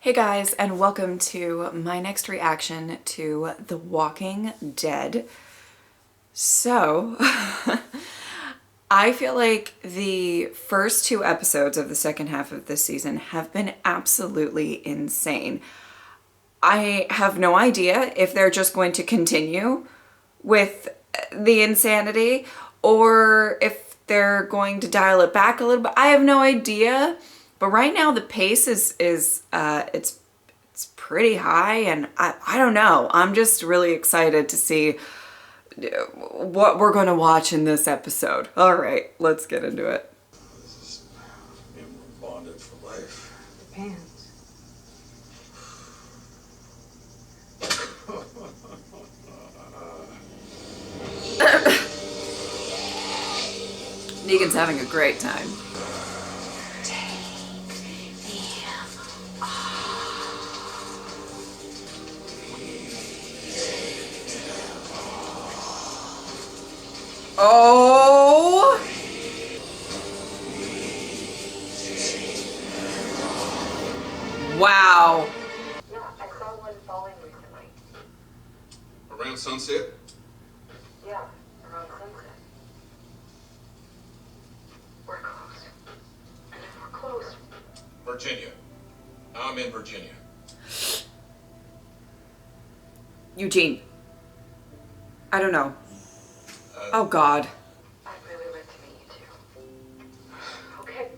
Hey guys, and welcome to my next reaction to The Walking Dead. So, I feel like the first two episodes of the second half of this season have been absolutely insane. I have no idea if they're just going to continue with the insanity or if they're going to dial it back a little bit. I have no idea. But right now the pace is it's pretty high, and I don't know. I'm just really excited to see what we're going to watch in this episode. All right, let's get into it. We're bonded for life. Depends. Negan's having a great time. Oh! Wow. Yeah, I saw one falling recently. Around sunset? Yeah, around sunset. We're close. And if we're close, Virginia. I'm in Virginia. Eugene. I don't know. Oh God. I'd really like to meet you too. Okay,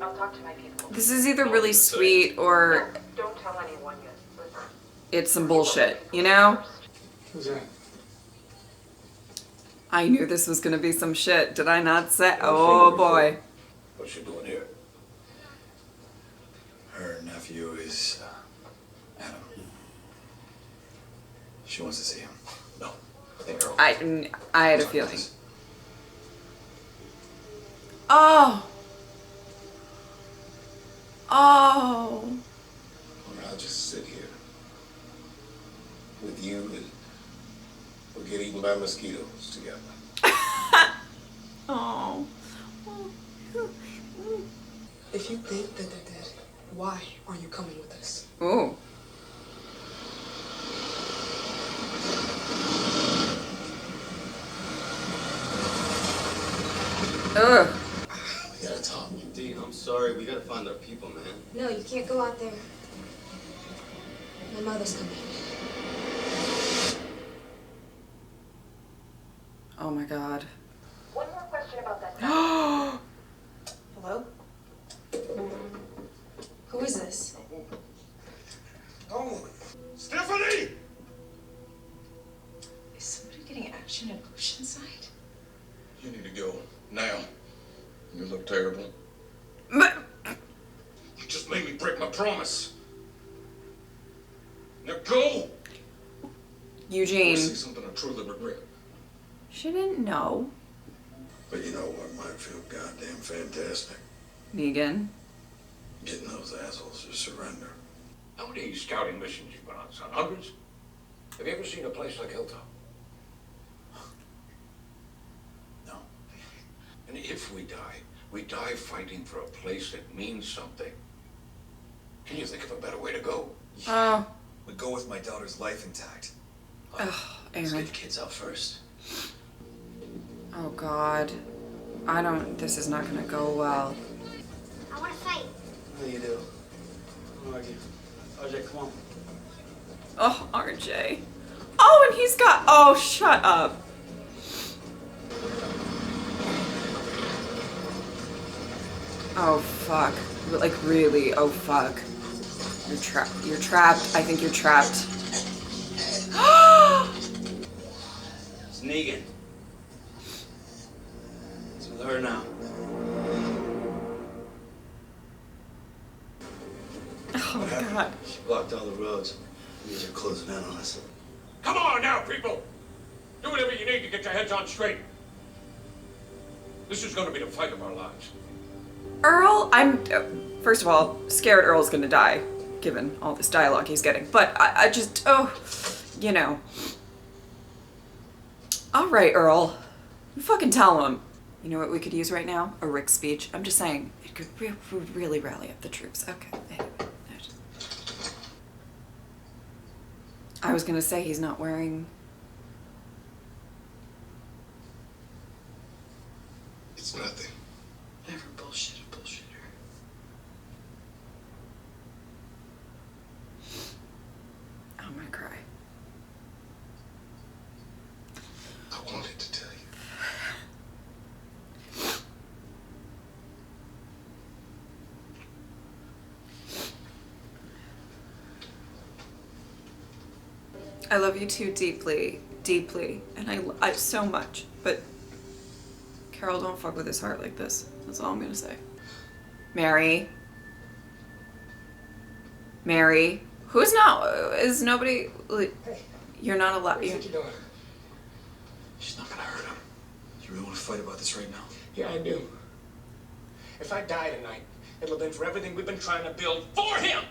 I'll talk to my people. This is either really sweet or No, don't tell anyone yet. Listen. it's some bullshit, you know? Who's that? I knew this was gonna be some shit. Did I not say? Oh boy. What's she doing here? Her nephew is Adam. She wants to see him. No. I think Earl. I had a feeling. Oh. Oh. Or I'll just sit here with you and we'll get eaten by mosquitoes together. Oh. If you think that they're dead, why are you coming with us? Ooh. Ugh. We gotta talk. Dean, I'm sorry. We gotta find our people, man. No, you can't go out there. My mother's coming. Oh my God. One more question about that. Hello? Who is this? Oh, Stephanie! Is somebody getting action at Oceanside? You need to go now. You look terrible. But You just made me break my promise. Now go. Eugene. See something I truly regret. She didn't know. But you know what might feel goddamn fantastic? Negan. Getting those assholes to surrender. How many scouting missions you been on, son? Hundreds? Have you ever seen a place like Hilltop? No. And if we die fighting for a place that means something. Can you think of a better way to go? Oh. We go with my daughter's life intact. Oh, Let's Aaron. get the kids out first. Oh God. I don't. This is not gonna go well. I want to fight. How you do? Come on, RJ, come on. Oh, RJ. Oh, and he's got. Oh, shut up. Oh fuck. Like really? Oh fuck. You're trapped. You're trapped. I think you're trapped. It's Negan. It's with her now. Oh my God. She blocked all the roads. These are closing in on us. Come on now, people! Do whatever you need to get your heads on straight. This is gonna be the fight of our lives. Earl, I'm. First of all, scared Earl's gonna die, given all this dialogue he's getting. But I just. Oh. You know. Alright, Earl. You fucking tell him. You know what we could use right now? A Rick speech. I'm just saying, it could really rally up the troops. Okay. Anyway. I was gonna say he's not wearing... It's nothing. Never bullshit a bullshitter. I'm gonna cry. I wanted to tell you. I love you too deeply, deeply, and I so much, but Carol, don't fuck with his heart like this. That's all I'm gonna say. Mary. Mary. Who's not, is nobody, like, Hey, you're not allowed, what do you think you're doing? She's not gonna hurt him. You really want to fight about this right now? Yeah, I do. If I die tonight, it'll have been for everything we've been trying to build for him!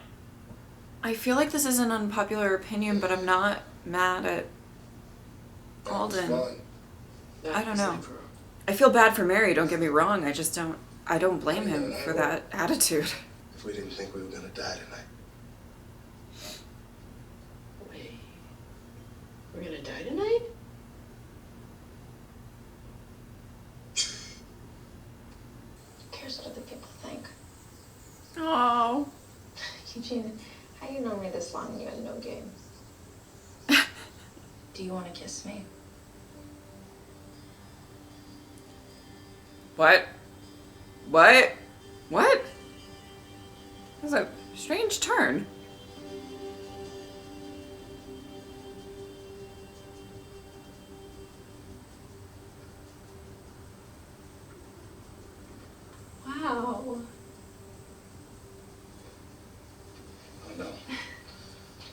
I feel like this is an unpopular opinion, but I'm not mad at Alden. I don't know. I feel bad for Mary, don't get me wrong. I don't blame him for that attitude. If we didn't think we were gonna die tonight. Wait. We're gonna die tonight? Who cares what other people think? Oh. Eugene, how you known me this long and you had no game? Do you want to kiss me? What? What? What? That's a strange turn. Wow. I know.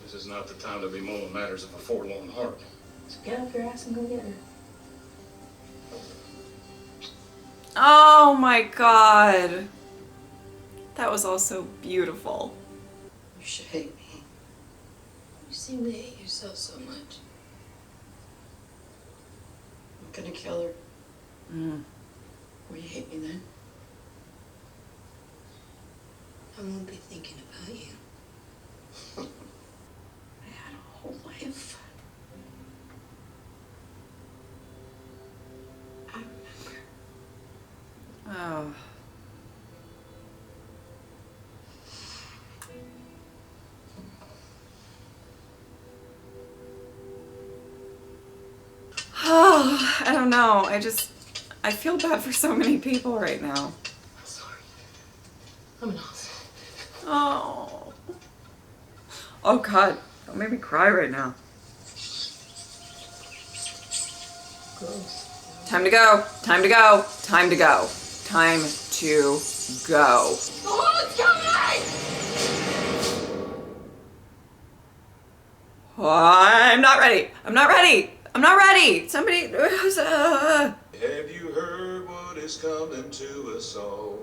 This is not the time to be mulling matters of a forlorn heart. So get off your ass and go get her. Oh my god. That was all so beautiful. You should hate me. You seem to hate yourself so much. I'm gonna kill her. Will you hate me then? I won't be thinking about you. I had a whole life. I remember. Oh. Oh, I don't know. I feel bad for so many people right now. I'm sorry. I'm an asshole. Oh. Oh god. Don't make me cry right now. Gross. Time to go. Time to go. Time to go. Time to go. Who's coming? Oh, I'm not ready. I'm not ready. I'm not ready. Somebody. Have you heard what is coming to us all?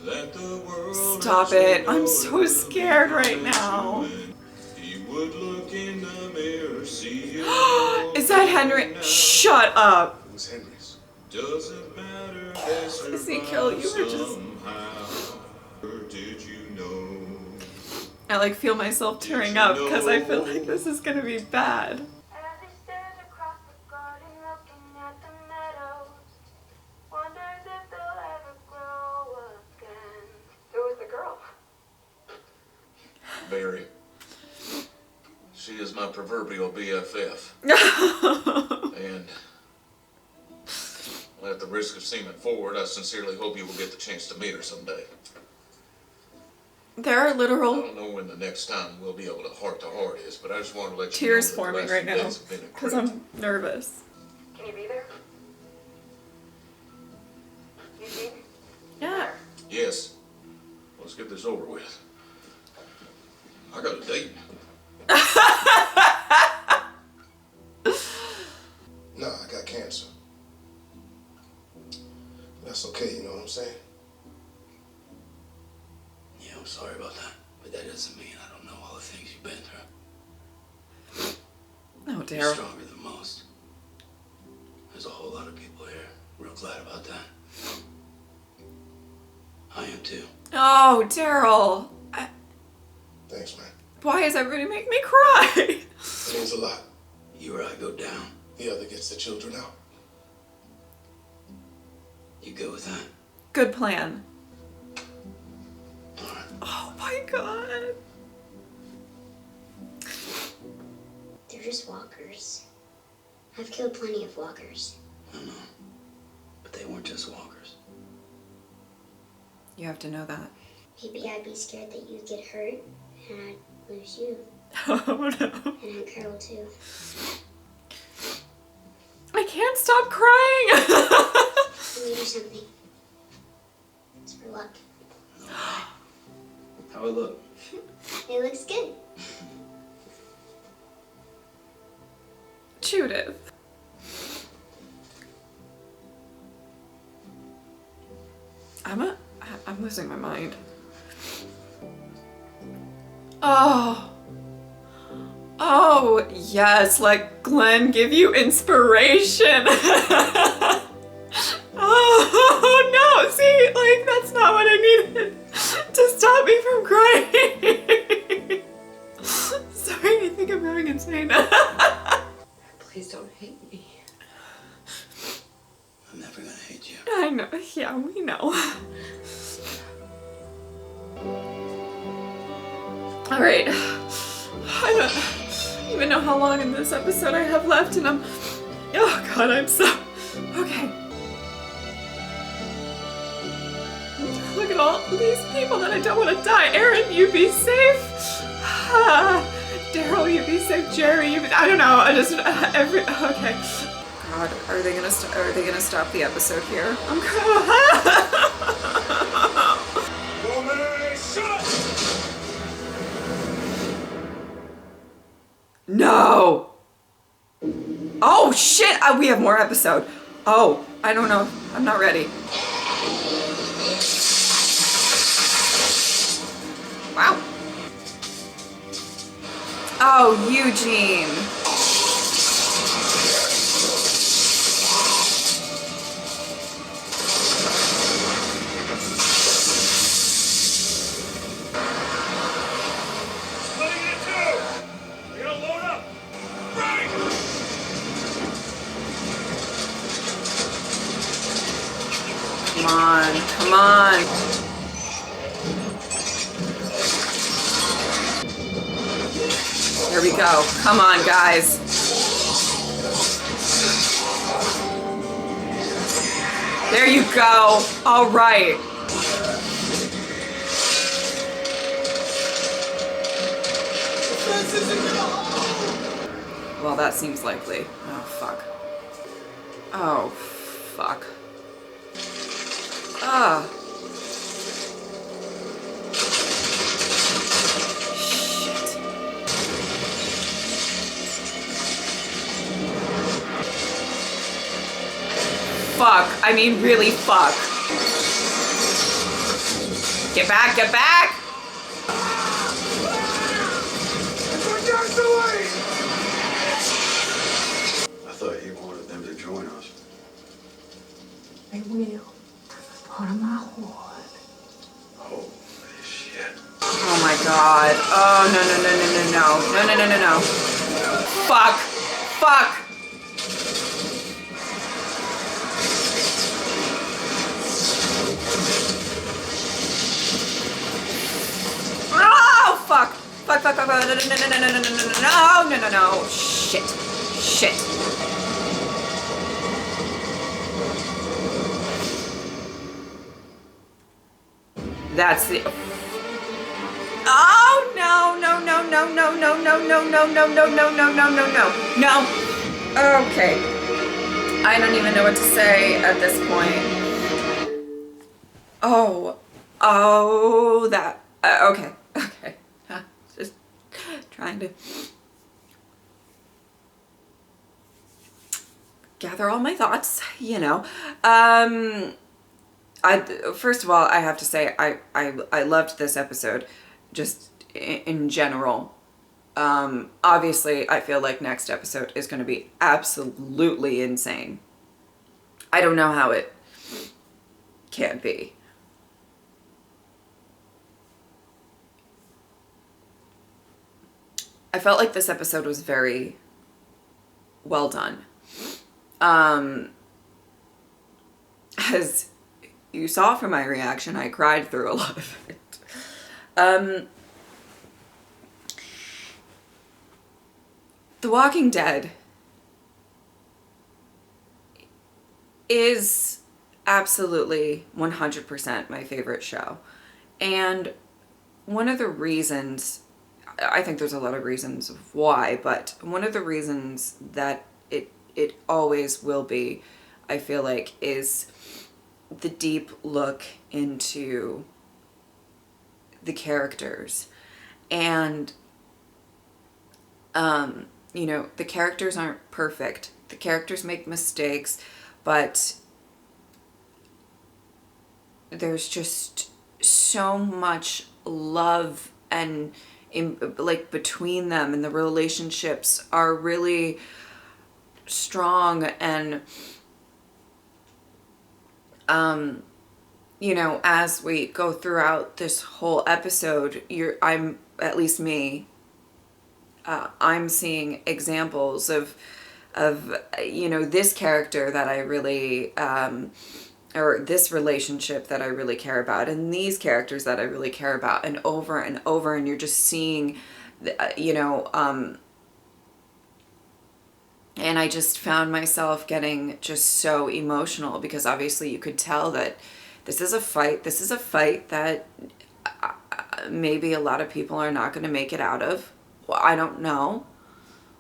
That the world Stop as we it. I'm know so will scared be right now. when he would look in the mirror, see you. Is that Henry? Shut up. Who's Henry's? Doesn't matter. They Ezekiel, you were just... somehow. Or did you know? I like feel myself tearing up because I feel like this is gonna be bad. As he stares across the garden, looking at the meadows, wonders if they'll ever grow again. Who was the girl? Barry. She is my proverbial BFF. And well, at the risk of seeming forward, I sincerely hope you will get the chance to meet her someday. There are I literal don't know when the next time we'll be able to heart is, but I just wanted to let you tears know that the forming last right few now days have been because incredible. I'm nervous. Can you be there? Eugene? Yeah. Yes. Let's get this over with. I got a date. No, I got cancer. That's okay, you know what I'm saying? Yeah, I'm sorry about that. But that doesn't mean I don't know all the things you've been through. Oh, You're Daryl. stronger than most. There's a whole lot of people here. Real glad about that. I am too. Oh, Daryl. Thanks, man. Why is everybody making me cry? It means a lot. You or I go down. The other gets the children out. You go with that? Good plan. All right. Oh my god. They're just walkers. I've killed plenty of walkers. I know. But they weren't just walkers. You have to know that. Maybe I'd be scared that you'd get hurt and I'd lose you. Oh no. And Aunt Carol too. I can't stop crying. Let me do something. It's for luck. How it look? It looks good. Judith. I'm losing my mind. Oh. Oh, yes, let Glenn give you inspiration. Oh, no, see, like, that's not what I needed to stop me from crying. Sorry, I think I'm going insane. Please don't hate me. I'm never gonna hate you. I know, yeah, we know. All right, I don't even know how long in this episode I have left, and oh God, I'm so, okay. Look at all these people that I don't want to die. Aaron, you be safe. Daryl, you be safe. Jerry, you be, I don't know, I just, okay. God, are they gonna stop the episode here? I'm No! Oh shit! We have more episode. Oh, I don't know. I'm not ready. Wow. Oh, Eugene. Come on, come on. Here we go. Come on, guys. There you go. All right. Well, that seems likely. Oh, fuck. Oh, fuck. Ah. Shit. Fuck. I mean, really fuck. Get back, get back! I thought you wanted them to join us. They will. Part of my hoard. Holy shit. Oh my god. Oh, no, no, no, no, no, no. No, no, no, no, no. Fuck. Fuck. Oh, fuck. Fuck, fuck, fuck, fuck. No, no, no, no, no, no, no, no, no, no, no. Shit. Shit. That's the... Oh, no, no, no, no, no, no, no, no, no, no, no, no, no, no, no, no, no. Okay. I don't even know what to say at this point. Oh. Oh, that. Okay. Okay. Just trying to gather all my thoughts, you know. First of all, I have to say I loved this episode, just in general. Obviously, I feel like next episode is going to be absolutely insane. I don't know how it can't be. I felt like this episode was very well done. As you saw from my reaction, I cried through a lot of it. The Walking Dead is absolutely 100% my favorite show. And one of the reasons, I think there's a lot of reasons why, but one of the reasons that it always will be, I feel like, is the deep look into the characters. And, you know, the characters aren't perfect. The characters make mistakes, but there's just so much love and like between them, and the relationships are really strong. And you know, as we go throughout this whole episode, I'm seeing examples of you know, this character that I really or this relationship that I really care about, and these characters that I really care about, and over, and you're just seeing, you know, and I just found myself getting just so emotional, because obviously you could tell that this is a fight that maybe a lot of people are not going to make it out of. Well, I don't know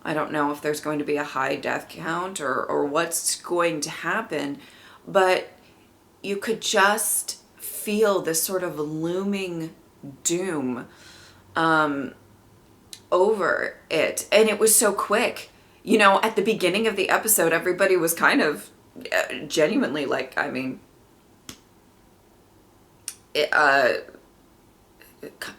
if there's going to be a high death count or what's going to happen, but you could just feel this sort of looming doom over it. And it was so quick. You know, at the beginning of the episode, everybody was kind of genuinely like, I mean,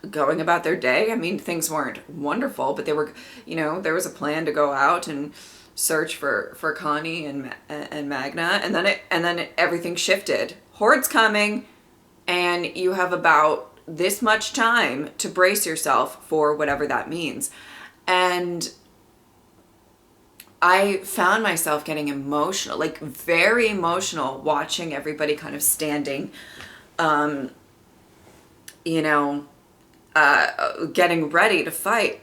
going about their day. I mean, things weren't wonderful, but they were, you know, there was a plan to go out and search for Connie and Magna, and then everything shifted. Horde's coming, and you have about this much time to brace yourself for whatever that means. And I found myself getting emotional, like very emotional, watching everybody kind of standing, you know, getting ready to fight.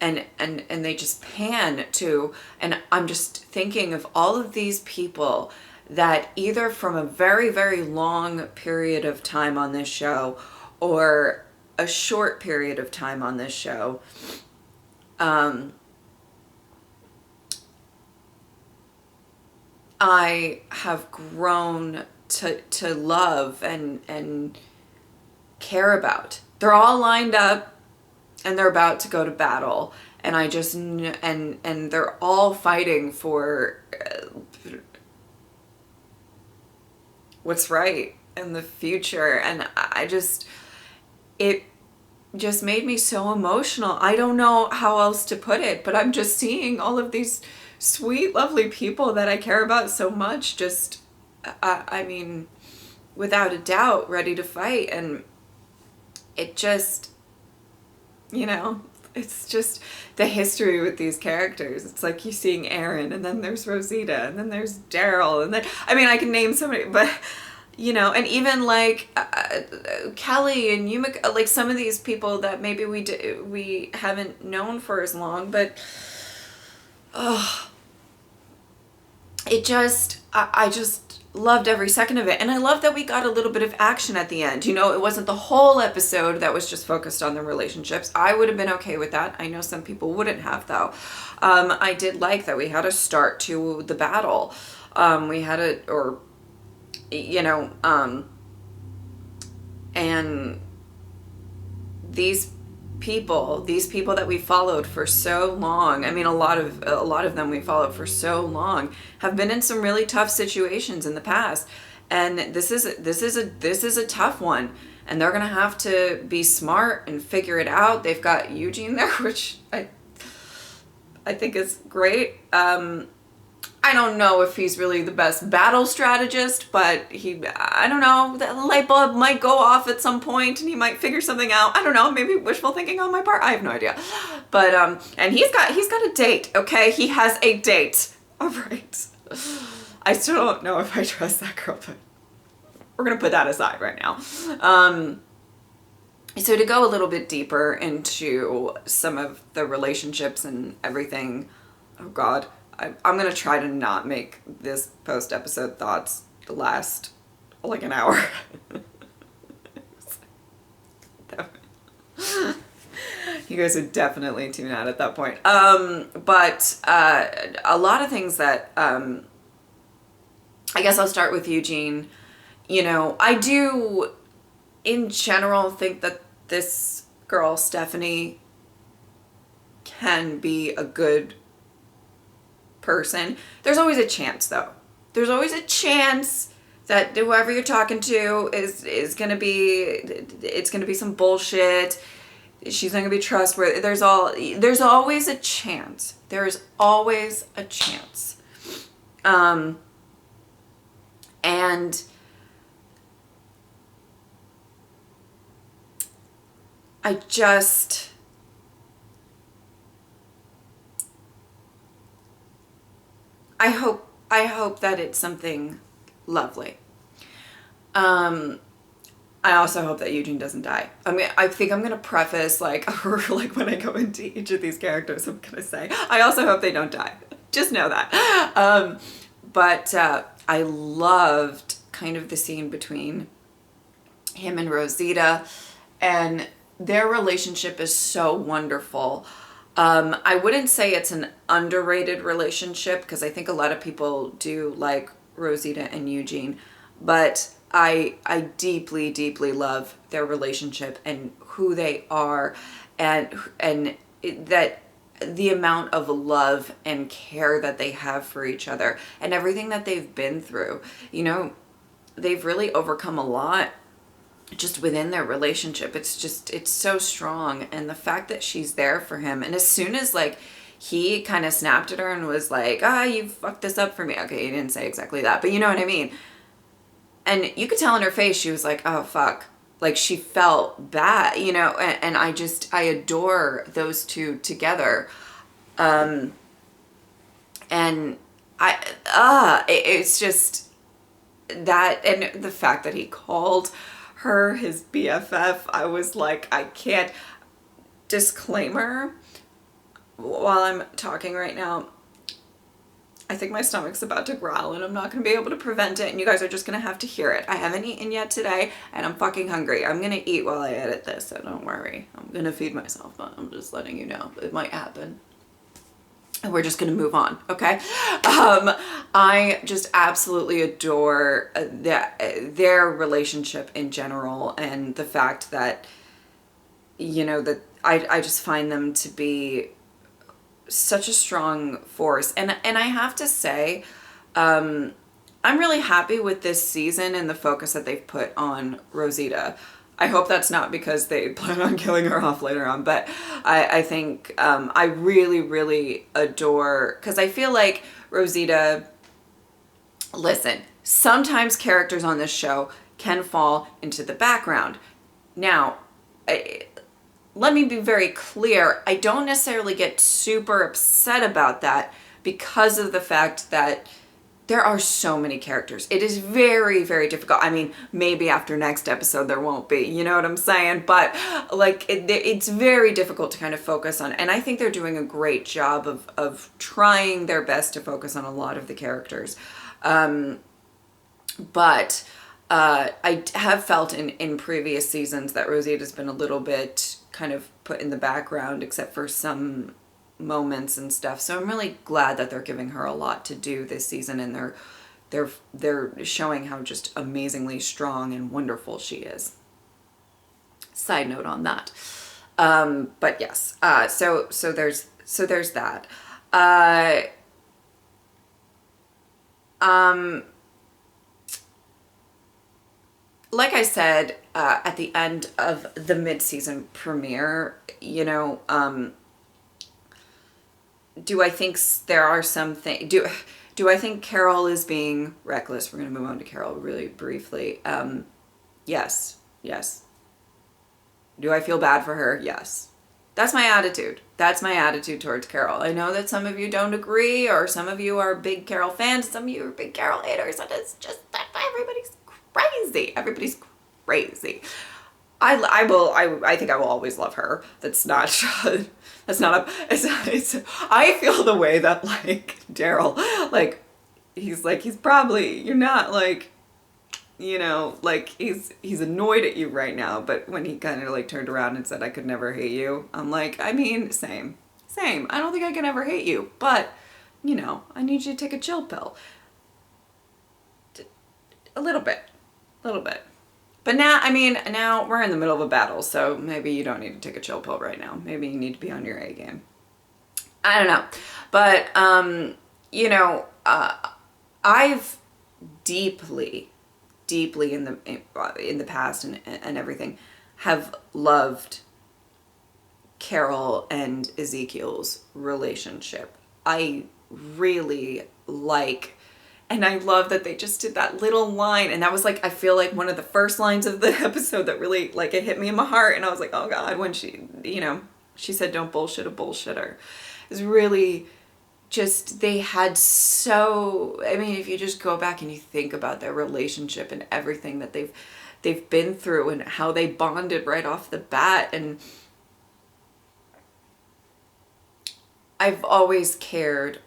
And they just pan to, and I'm just thinking of all of these people that either from a very, very long period of time on this show or a short period of time on this show, I have grown to love and care about. They're all lined up and they're about to go to battle, and I just, and they're all fighting for what's right in the future. And it just made me so emotional. I don't know how else to put it, but I'm just seeing all of these sweet, lovely people that I care about so much, just, I mean, without a doubt, ready to fight. And it just, you know, it's just the history with these characters. It's like you seeing Aaron, and then there's Rosita, and then there's Daryl, and then, I mean, I can name so many, but, you know, and even like Kelly and Yumika, like some of these people that maybe we haven't known for as long, but it just, I just loved every second of it. And I love that we got a little bit of action at the end. You know, it wasn't the whole episode that was just focused on the relationships. I would have been okay with that. I know some people wouldn't have, though. I did like that we had a start to the battle. We had a, or, you know, and these people that we followed for so long, I mean, a lot of them we followed for so long, have been in some really tough situations in the past, and this is a tough one, and they're gonna have to be smart and figure it out. They've got Eugene there, which I think is great. I I don't know if he's really the best battle strategist, but I don't know, the light bulb might go off at some point and he might figure something out. I don't know, maybe wishful thinking on my part. I have no idea. But, and he's got a date, okay? He has a date. All right. I still don't know if I trust that girl, but we're going to put that aside right now. So to go a little bit deeper into some of the relationships and everything, oh God, I'm going to try to not make this post-episode thoughts last like an hour. You guys would definitely tune out at that point. But a lot of things that, I guess I'll start with Eugene. You know, I do in general think that this girl, Stephanie, can be a good person. There's always a chance though. There's always a chance that whoever you're talking to is gonna be, it's gonna be some bullshit. She's not gonna be trustworthy. There's always a chance. There's always a chance. And I hope that it's something lovely. I also hope that Eugene doesn't die. I mean, I think I'm gonna preface like when I go into each of these characters, I'm gonna say, I also hope they don't die. Just know that. But I loved kind of the scene between him and Rosita, and their relationship is so wonderful. I wouldn't say it's an underrated relationship because I think a lot of people do like Rosita and Eugene, but I deeply, deeply love their relationship and who they are, and that the amount of love and care that they have for each other and everything that they've been through. You know, they've really overcome a lot just within their relationship. It's so strong. And the fact that she's there for him, and as soon as like he kind of snapped at her and was like, you fucked this up for me. Okay, he didn't say exactly that, but you know what I mean? And you could tell in her face, she was like, oh fuck. Like she felt bad, you know, and I adore those two together. And it's just that, and the fact that he called her his BFF, I was like, I can't. Disclaimer, while I'm talking right now, I think my stomach's about to growl and I'm not going to be able to prevent it, and you guys are just going to have to hear it. I haven't eaten yet today and I'm fucking hungry. I'm going to eat while I edit this, so don't worry. I'm going to feed myself, but I'm just letting you know. It might happen. And we're just going to move on, okay? I just absolutely adore their relationship in general, and the fact that, you know, that I just find them to be such a strong force. And I have to say, I'm really happy with this season and the focus that they've put on Rosita. I hope that's not because they plan on killing her off later on, but I think I really, really adore, because I feel like Rosita, listen, sometimes characters on this show can fall into the background. Now, let me be very clear, I don't necessarily get super upset about that because of the fact that there are so many characters. It is very, very difficult. I mean, maybe after next episode there won't be, you know what I'm saying? But like, it's very difficult to kind of focus on. And I think they're doing a great job of trying their best to focus on a lot of the characters. But I have felt in previous seasons that Rosita's been a little bit kind of put in the background, except for some moments and stuff. So I'm really glad that they're giving her a lot to do this season, and they're showing how just amazingly strong and wonderful she is. Side note on that. But yes, so there's that. Like I said, at the end of the mid-season premiere, you do I think there are some things, do Do I think Carol is being reckless? We're going to move on to Carol really briefly. Yes. Yes. Do I feel bad for her? Yes. That's my attitude. That's my attitude towards Carol. I know that some of you don't agree, or some of you are big Carol fans, some of you are big Carol haters, and it's just that everybody's crazy. Everybody's crazy. I think I will always love her. That's not I feel the way that like Daryl, like he's probably, you're not like, you know, like he's annoyed at you right now, but when he kind of like turned around and said, I could never hate you, I'm like, I mean, same. I don't think I can ever hate you, but you know, I need you to take a chill pill. A little bit. But now we're in the middle of a battle, so maybe you don't need to take a chill pill right now. Maybe you need to be on your A game. I don't know. But, you know, I've deeply in the past and everything have loved Carol and Ezekiel's relationship. I really like, and I love that they just did that little line, and that was like, I feel like one of the first lines of the episode that really, like, it hit me in my heart, and I was like, oh God, when she, you know, she said, don't bullshit a bullshitter. It was really just, they had so, I mean, if you just go back and you think about their relationship and everything that they've been through and how they bonded right off the bat, and I've always cared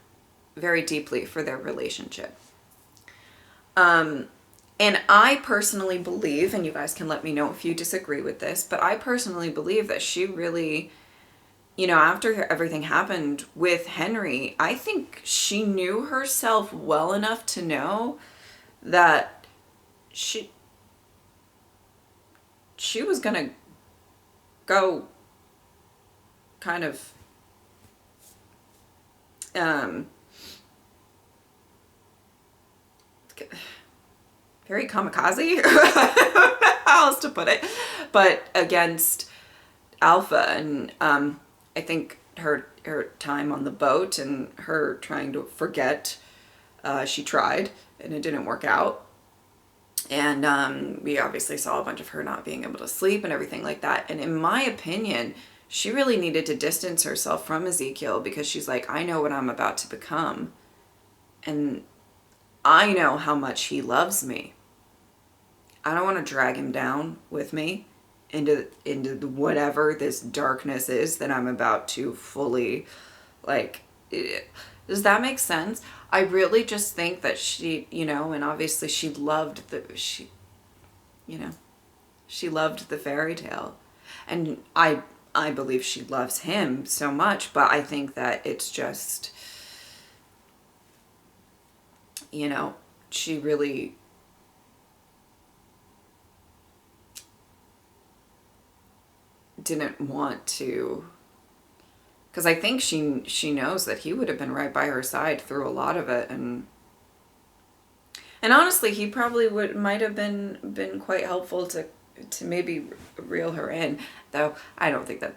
very deeply for their relationship. And I personally believe, and you guys can let me know if you disagree with this, but I personally believe that she really, you know, after everything happened with Henry, I think she knew herself well enough to know that she was gonna go kind of very kamikaze. I don't know how else to put it, but against Alpha, and I think her time on the boat and her trying to forget, she tried and it didn't work out, and we obviously saw a bunch of her not being able to sleep and everything like that, and in my opinion she really needed to distance herself from Ezekiel, because she's like, I know what I'm about to become, and I know how much he loves me. I don't want to drag him down with me into whatever this darkness is that I'm about to fully, like, does that make sense? I really just think that she, you know, and obviously she loved the fairy tale, and I believe she loves him so much, but I think that it's just, you know, she really didn't want to, because I think she knows that he would have been right by her side through a lot of it, and honestly he probably might have been quite helpful to maybe reel her in, though I don't think that,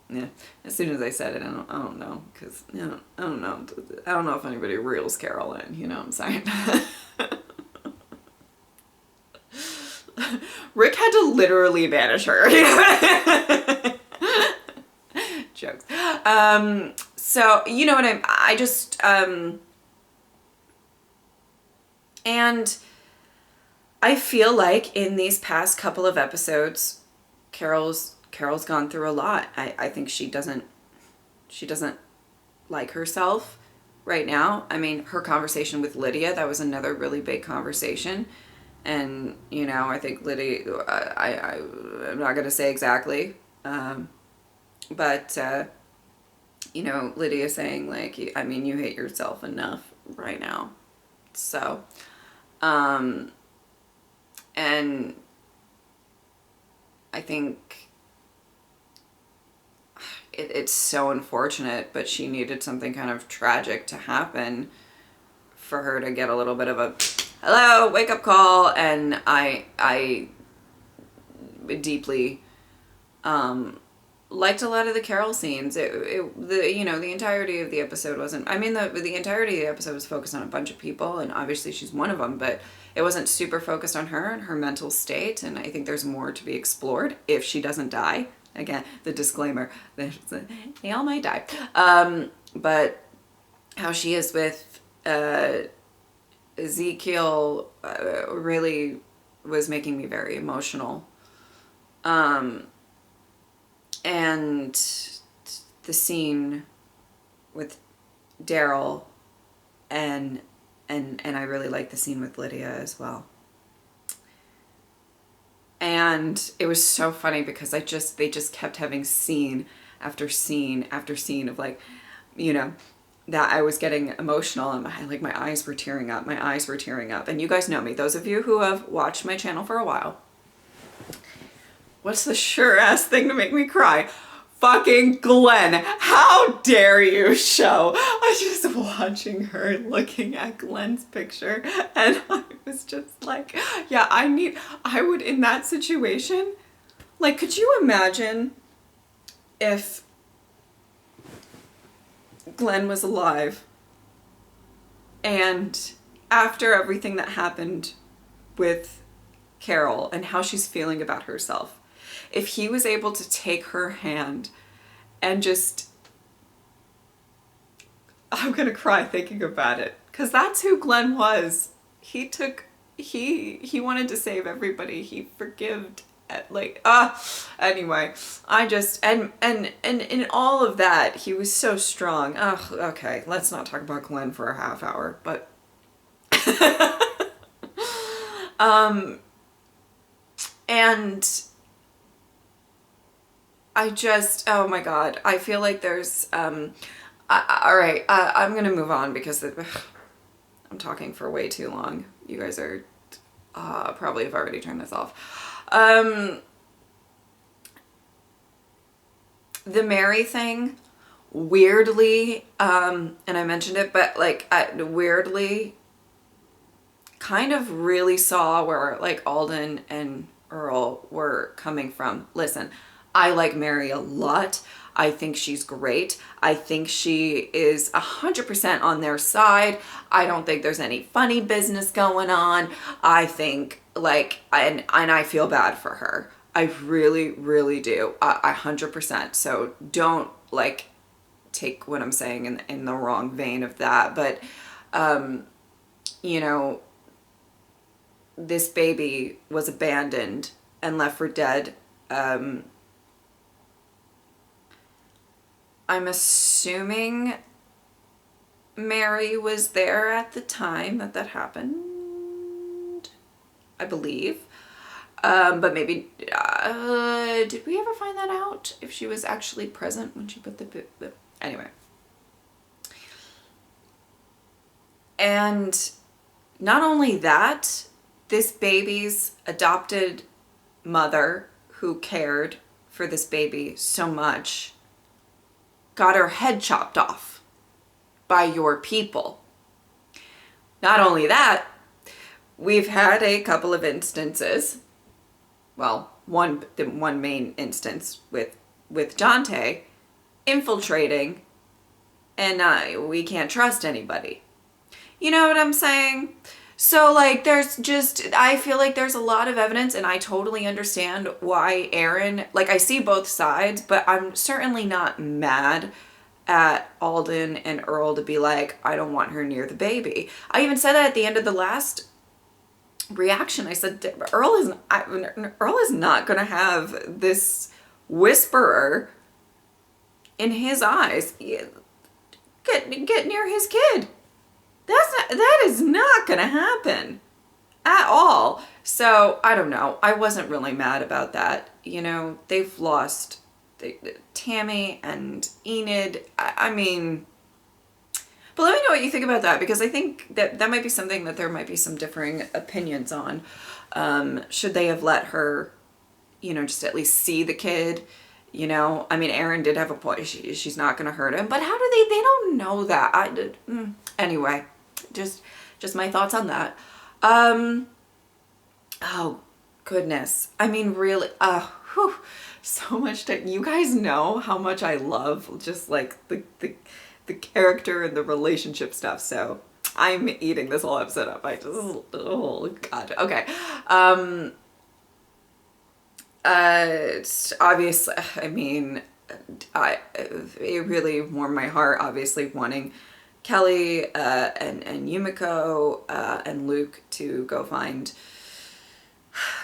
yeah, as soon as I said it, I don't know, because, you know, I don't know if anybody reels Carol in, you know what I'm saying? Rick had to literally banish her. Jokes. So, you know what I just, and I feel like in these past couple of episodes, Carol's gone through a lot. I think she doesn't like herself right now. I mean, her conversation with Lydia, that was another really big conversation. And, you know, I think Lydia, I'm not going to say exactly, but, you know, Lydia saying, like, I mean, you hate yourself enough right now. So, and I think it's so unfortunate, but she needed something kind of tragic to happen for her to get a little bit of a hello, wake up call. And I deeply liked a lot of the Carol scenes. The entirety of the episode wasn't, I mean, the entirety of the episode was focused on a bunch of people, and obviously she's one of them, but it wasn't super focused on her and her mental state, and I think there's more to be explored if she doesn't die. Again, the disclaimer, they all might die. But how she is with Ezekiel really was making me very emotional. And the scene with Daryl and I really like the scene with Lydia as well. And it was so funny because they just kept having scene after scene after scene of like, you know, that I was getting emotional and my eyes were tearing up. My eyes were tearing up. And you guys know me, those of you who have watched my channel for a while. What's the sure ass thing to make me cry? Fucking Glenn. How dare you show? I was just watching her looking at Glenn's picture and I was just like, yeah, I would in that situation, like, could you imagine if Glenn was alive and after everything that happened with Carol and how she's feeling about herself, if he was able to take her hand and just, I'm gonna cry thinking about it, because that's who Glenn was. He wanted to save everybody. He forgived, anyway, I just, and in all of that, he was so strong. Okay, let's not talk about Glenn for a half hour, but and I just, oh my God, I feel like there's, all right, I'm going to move on because I'm talking for way too long. You guys are, probably have already turned this off. The Mary thing, weirdly, and I mentioned it, but like, weirdly kind of really saw where like Alden and Earl were coming from. Listen, I like Mary a lot. I think she's great. I think she is 100% on their side. I don't think there's any funny business going on. I think like, and I feel bad for her. I really, really do. 100%. So don't like take what I'm saying in the wrong vein of that. But, you know, this baby was abandoned and left for dead. I'm assuming Mary was there at the time that happened, I believe. But maybe, did we ever find that out? If she was actually present when she put the anyway. And not only that, this baby's adopted mother who cared for this baby so much got her head chopped off by your people. Not only that, we've had a couple of instances, well, the one main instance with Dante infiltrating, and we can't trust anybody. You know what I'm saying? So like there's just, I feel like there's a lot of evidence, and I totally understand why Aaron, like I see both sides, but I'm certainly not mad at Alden and Earl to be like, I don't want her near the baby. I even said that at the end of the last reaction. I said, Earl is not going to have this whisperer in his eyes. Get near his kid. That is not going to happen at all. So I don't know. I wasn't really mad about that. You know, they've lost Tammy and Enid. I mean, but let me know what you think about that, because I think that might be something that there might be some differing opinions on. Should they have let her, you know, just at least see the kid? You know, I mean, Aaron did have a point. She's not going to hurt him, but how do they don't know that. Anyway, just my thoughts on that. Oh goodness. I mean, really, whew, so much to, you guys know how much I love just like the character and the relationship stuff. So I'm eating this whole episode up. I just, oh God. Okay. Obviously, I mean, it really warmed my heart, obviously, wanting Kelly and Yumiko and Luke to go find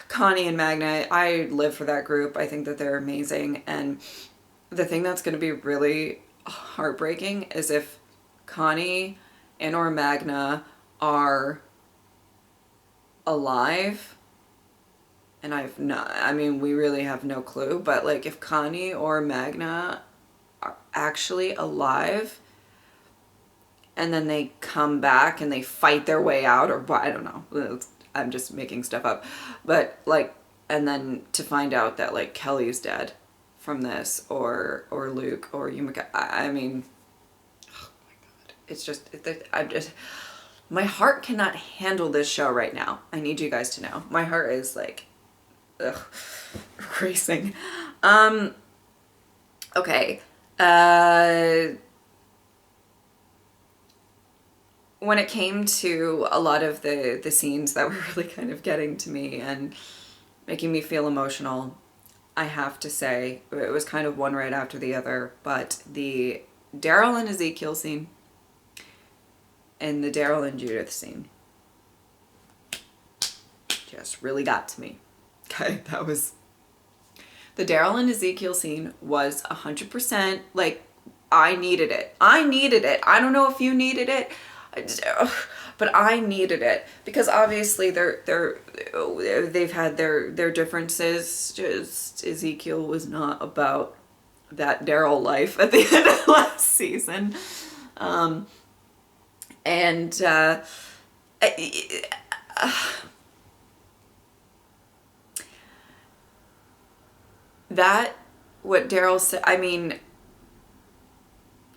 Connie and Magna. I live for that group. I think that they're amazing. And the thing that's going to be really heartbreaking is if Connie and or Magna are alive. And I mean, we really have no clue, but like if Connie or Magna are actually alive and then they come back and they fight their way out, or I don't know, I'm just making stuff up, but like, and then to find out that like Kelly's dead from this, or Luke or Yumika, I mean, oh my God, it's just, my heart cannot handle this show right now. I need you guys to know. My heart is like, ugh, racing. Okay. When it came to a lot of the scenes that were really kind of getting to me and making me feel emotional, I have to say, it was kind of one right after the other, but the Daryl and Ezekiel scene and the Daryl and Judith scene just really got to me. Okay, that was, the Daryl and Ezekiel scene was 100% like, I needed it. I needed it. I don't know if you needed it, but I needed it because obviously they've had their differences. Just Ezekiel was not about that Daryl life at the end of last season, that, what Daryl said, I mean,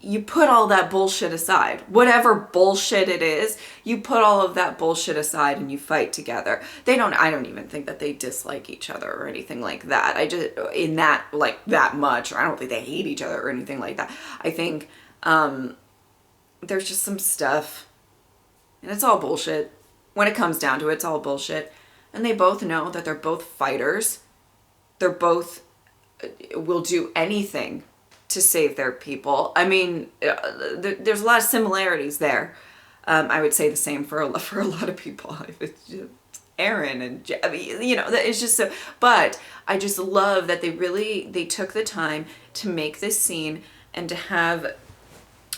you put all that bullshit aside. Whatever bullshit it is, you put all of that bullshit aside and you fight together. I don't even think that they dislike each other or anything like that. I just, in that, like, that much, or I don't think they hate each other or anything like that. I think there's just some stuff, and it's all bullshit. When it comes down to it, it's all bullshit. And they both know that they're both fighters. They're both will do anything to save their people. I mean, there's a lot of similarities there. I would say the same for a lot of people. It's just Aaron and I mean, you know, it's just so. But I just love that they took the time to make this scene and to have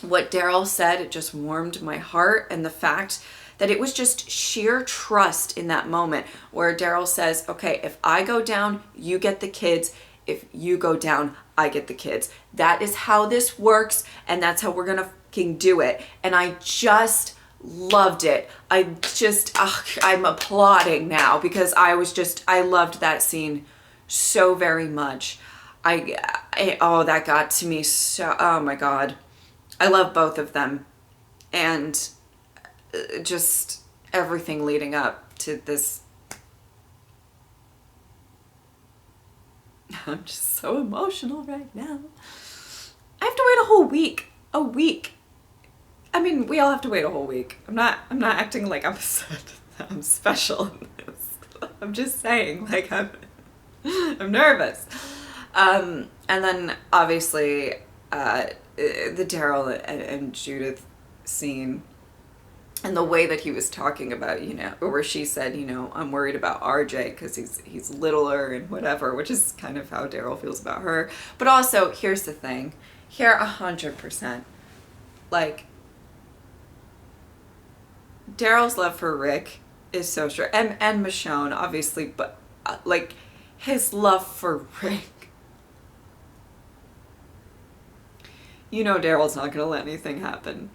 what Daryl said. It just warmed my heart, and the fact that it was just sheer trust in that moment where Daryl says, "Okay, if I go down, you get the kids. If you go down, I get the kids. That is how this works, and that's how we're gonna fucking do it." And I just loved it. I'm applauding now because I loved that scene so very much. Oh, that got to me so, oh my God. I love both of them. And just everything leading up to this. I'm just so emotional right now. I have to wait a whole week. A week. I mean, we all have to wait a whole week. I'm not acting like I'm special in this. I'm just saying, like, I'm nervous. And then obviously the Daryl and Judith scene, and the way that he was talking about, you know, where she said, you know, I'm worried about RJ because he's littler and whatever, which is kind of how Daryl feels about her. But also, here's the thing. Here, 100%. Like, Daryl's love for Rick is so strong. And Michonne, obviously, but, like, his love for Rick. You know Daryl's not going to let anything happen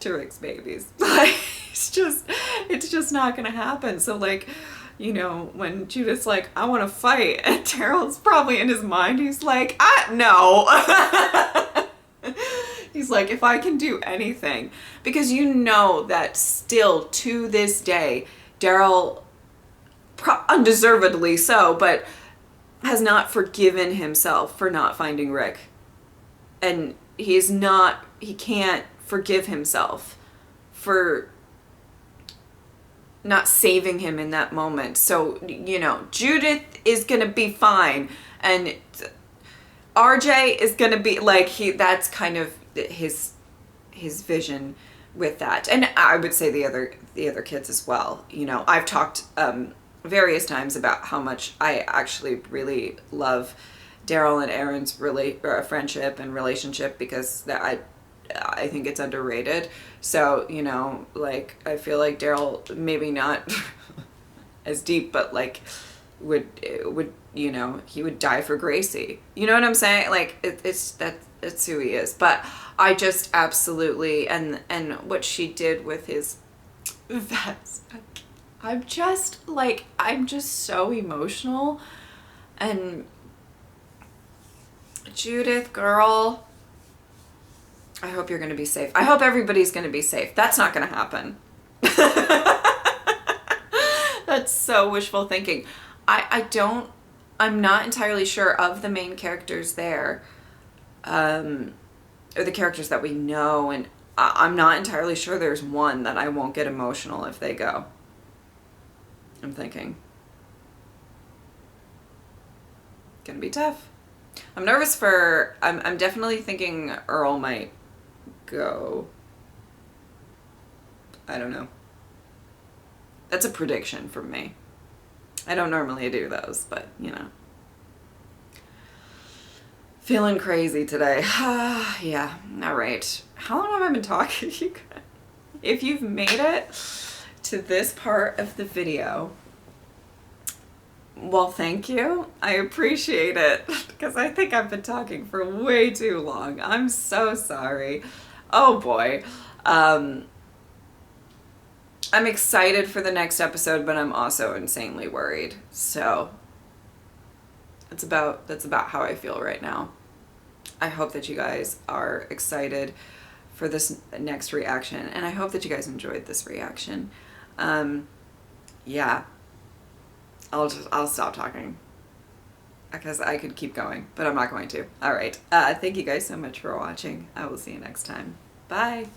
to Rick's babies. it's just not gonna happen. So, like, you know, when Judith's like, I want to fight, and Daryl's probably in his mind, he's like, no. He's like, if I can do anything, because you know that still to this day, Daryl, undeservedly so, but has not forgiven himself for not finding Rick. And he can't forgive himself for not saving him in that moment. So, you know, Judith is going to be fine. And RJ is going to be like, that's kind of his vision with that. And I would say the other kids as well. You know, I've talked various times about how much I actually really love Daryl and Aaron's friendship and relationship, because I think it's underrated. So, you know, like, I feel like Daryl, maybe not as deep, but like would, you know, he would die for Gracie. You know what I'm saying? Like, it's who he is. But I just absolutely, and what she did with his vest, I'm just so emotional. And Judith, girl, I hope you're going to be safe. I hope everybody's going to be safe. That's not going to happen. That's so wishful thinking. I'm not entirely sure of the main characters there, or the characters that we know, and I'm not entirely sure there's one that I won't get emotional if they go. I'm thinking. Gonna be tough. I'm nervous for, I'm definitely thinking Earl might go. I don't know. That's a prediction from me. I don't normally do those, but you know. Feeling crazy today. Yeah, all right. How long have I been talking to you guys? If you've made it to this part of the video, well, thank you. I appreciate it, because I think I've been talking for way too long. I'm so sorry. Oh boy. I'm excited for the next episode, but I'm also insanely worried. So that's about how I feel right now. I hope that you guys are excited for this next reaction, and I hope that you guys enjoyed this reaction. Yeah. I'll stop talking, because I could keep going, but I'm not going to. All right. Thank you guys so much for watching. I will see you next time. Bye.